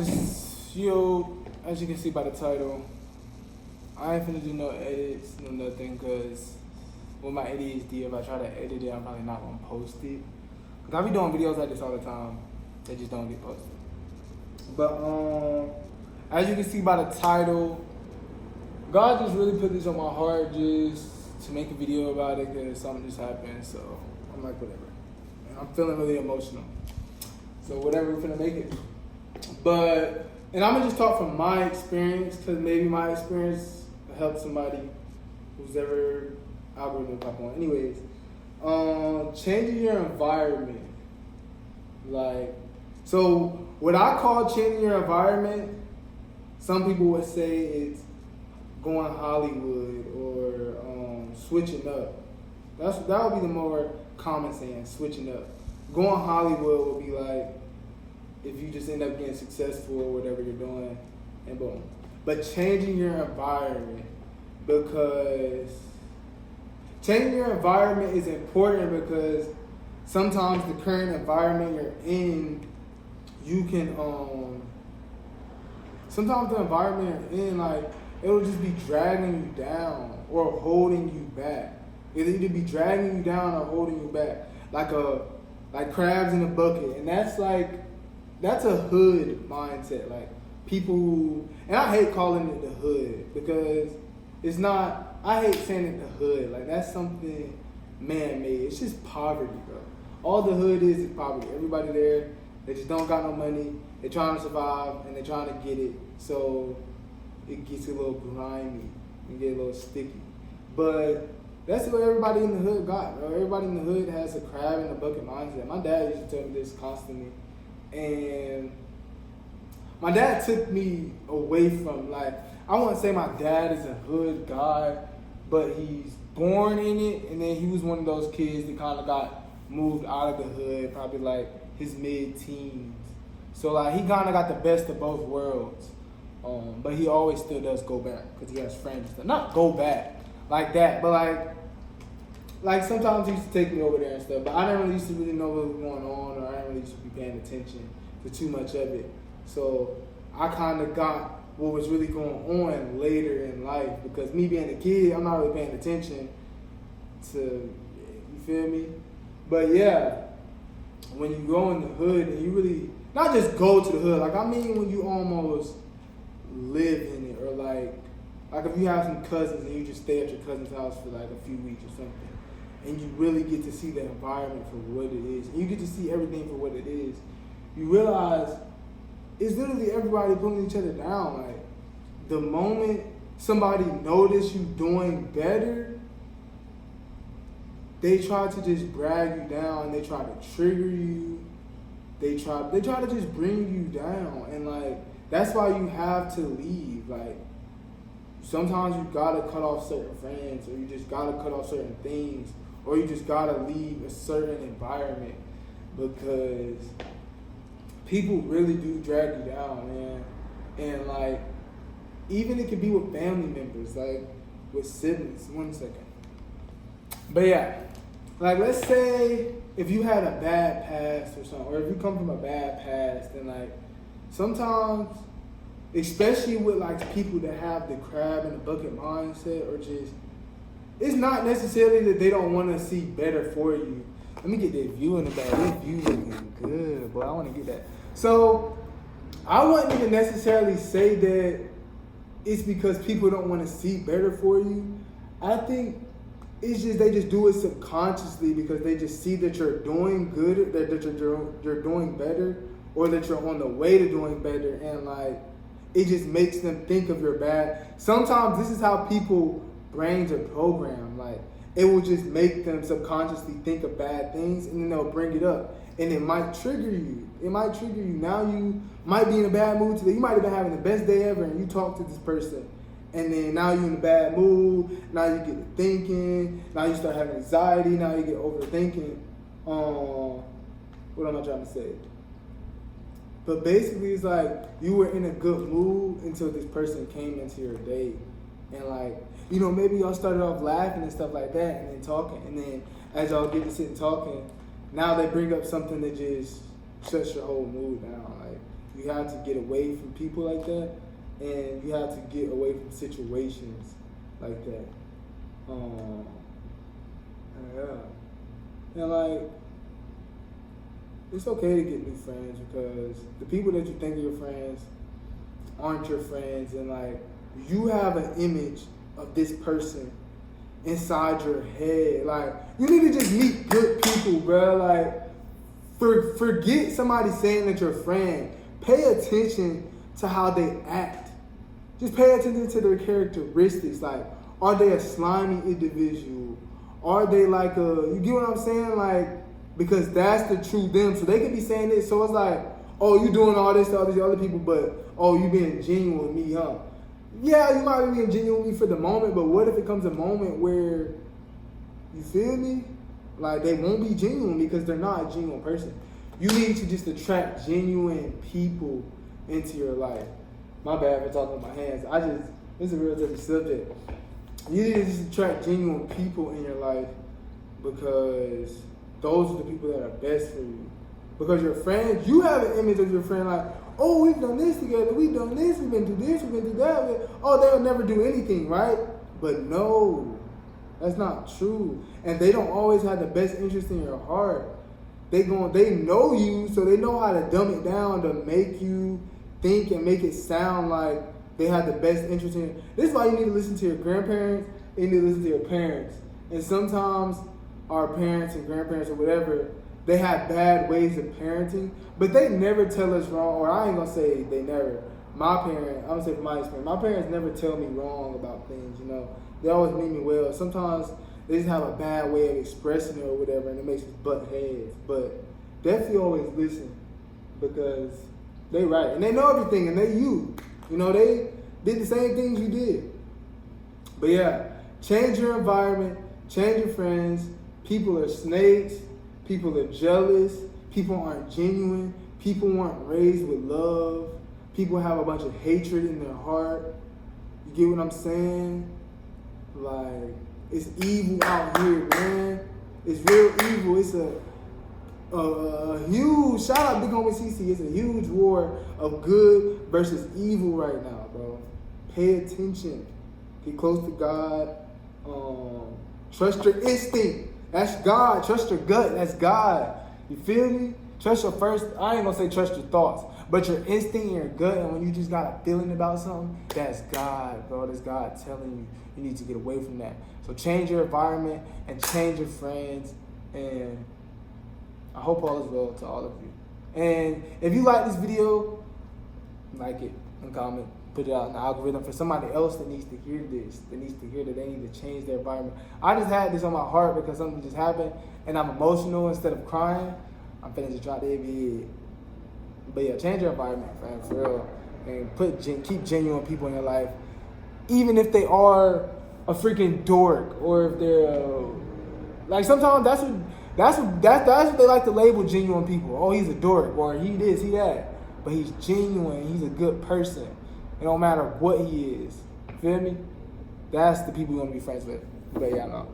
As you can see by the title, I ain't finna do no edits, no nothing, cause with my ADHD, if I try to edit it, I'm probably not gonna post it. Cause I be doing videos like this all the time, they just don't get posted. But as you can see by the title, God just really put this on my heart just to make a video about it, cause something just happened. So I'm like, whatever. And I'm feeling really emotional. So whatever, we're finna make it. And I'm gonna just talk from my experience, cause maybe my experience will help somebody who's ever algorithm pop on. Anyways, changing your environment. So what I call changing your environment, some people would say it's going Hollywood or switching up. That would be the more common saying, switching up. Going Hollywood would be like if you just end up getting successful or whatever you're doing, and boom. But changing your environment, because changing your environment is important, because sometimes the current environment you're in, you can sometimes the environment you're in, like, it'll just be dragging you down or holding you back. It'll either be dragging you down or holding you back, like crabs in a bucket. And that's a hood mindset. Like, people who, and I hate calling it the hood, because it's not, I hate saying it the hood. Like, that's something man-made. It's just poverty, bro. All the hood is poverty. Everybody there, they just don't got no money. They're trying to survive, and they're trying to get it. So it gets a little grimy and get a little sticky. But that's what everybody in the hood got, bro. Everybody in the hood has a crab in the bucket mindset. My dad used to tell me this constantly. And my dad took me away from, like, I wouldn't say my dad is a hood guy, but he's born in it, and then he was one of those kids that kind of got moved out of the hood, probably like his mid-teens. So, like, he kind of got the best of both worlds. But he always still does go back, because he has friends and stuff. Not go back like that, but like sometimes he used to take me over there and stuff, but I didn't really used to really know what was going on, or I didn't really used to be paying attention to too much of it. So I kind of got what was really going on later in life, because me being a kid, I'm not really paying attention to, you feel me? But yeah, when you go in the hood and you really, not just go to the hood, like, I mean when you almost live in it, or like if you have some cousins and you just stay at your cousin's house for like a few weeks or something, and you really get to see the environment for what it is, and you get to see everything for what it is, you realize it's literally everybody pulling each other down. Like, the moment somebody notice you doing better, they try to just brag you down, they try to trigger you, they try to just bring you down, and like, that's why you have to leave. Like, sometimes you gotta cut off certain friends, or you just gotta cut off certain things, or you just gotta leave a certain environment, because people really do drag you down, man. And like, even it could be with family members, like with siblings. 1 second. But yeah, like, let's say if you had a bad past or something, or if you come from a bad past, then like, sometimes, especially with like people that have the crab in the bucket mindset, or just, it's not necessarily that they don't want to see better for you. Let me get that view in the back. This view looking good, boy. I want to get that. So I wouldn't even necessarily say that it's because people don't want to see better for you. I think it's just they just do it subconsciously, because they just see that you're doing good, that you're doing better, or that you're on the way to doing better, and like, it just makes them think of your bad. Sometimes this is how people brains are programmed. Like, it will just make them subconsciously think of bad things, and then they'll bring it up, and it might trigger you. Now you might be in a bad mood today. You might have been having the best day ever, and you talk to this person, and then now you're in a bad mood. Now you get to thinking. Now you start having anxiety. Now you get overthinking. What am I trying to say? But basically, it's like you were in a good mood until this person came into your day. And like, maybe y'all started off laughing and stuff like that, and then talking. And then as y'all get to sit and talking, now they bring up something that just shuts your whole mood down. Like, You have to get away from people like that, and you have to get away from situations like that. Yeah. And like, it's okay to get new friends because the people that you think are your friends aren't your friends, and like, you have an image of this person inside your head. Like, you need to just meet good people, bro. Like, forget somebody saying that you're a friend. Pay attention to how they act. Just pay attention to their characteristics. Like, are they a slimy individual? Are they like a, you get what I'm saying? Like, because that's the true them. So they could be saying this. So it's like, oh, you doing all this to all these other people, but oh, you being genuine with me, huh? Yeah, you might be being genuine with me for the moment, but what if it comes a moment where, you feel me? Like, they won't be genuine because they're not a genuine person. You need to just attract genuine people into your life. My bad for talking with my hands. This is a real touchy subject. You need to just attract genuine people in your life because those are the people that are best for you. Because your friends, you have an image of your friend like, oh, we've done this together, we've done this, we've been through this, we've been through that. Oh, they'll never do anything, right? But no, that's not true. And they don't always have the best interest in your heart. They know you, so they know how to dumb it down to make you think and make it sound like they have the best interest in you. This is why you need to listen to your grandparents, and you need to listen to your parents. And sometimes our parents and grandparents or whatever, they have bad ways of parenting, but they never tell us wrong, or I ain't gonna say they never. I'm gonna say from my experience, my parents never tell me wrong about things, you know. They always mean me well. Sometimes they just have a bad way of expressing it or whatever, and it makes us butt heads. But definitely always listen because they right. And they know everything, and they you. You know, they did the same things you did. But yeah, change your environment, change your friends. People are snakes. People are jealous. People aren't genuine. People weren't raised with love. People have a bunch of hatred in their heart. You get what I'm saying? Like, it's evil out here, man. It's real evil. It's a huge, shout out Big Homie CC. It's a huge war of good versus evil right now, bro. Pay attention. Get close to God. Trust your instinct. That's God. Trust your gut. That's God. You feel me? Trust your first, I ain't gonna say trust your thoughts, but your instinct and your gut, and when you just got a feeling about something, that's God, bro. That's God telling you you need to get away from that. So change your environment and change your friends, and I hope all is well to all of you. And if you like this video, like it and comment, put it out in the algorithm for somebody else that needs to hear this, that needs to hear that they need to change their environment. I just had this on my heart because something just happened, and I'm emotional instead of crying. I'm finna just drop the ABA. But yeah, change your environment, man, for real. And keep genuine people in your life. Even if they are a freaking dork, or if they're like, sometimes that's what they like to label genuine people. Oh, he's a dork, or he this, he that. But he's genuine, he's a good person. It don't matter what he is. Feel me? That's the people you want to be friends with. But yeah, I know.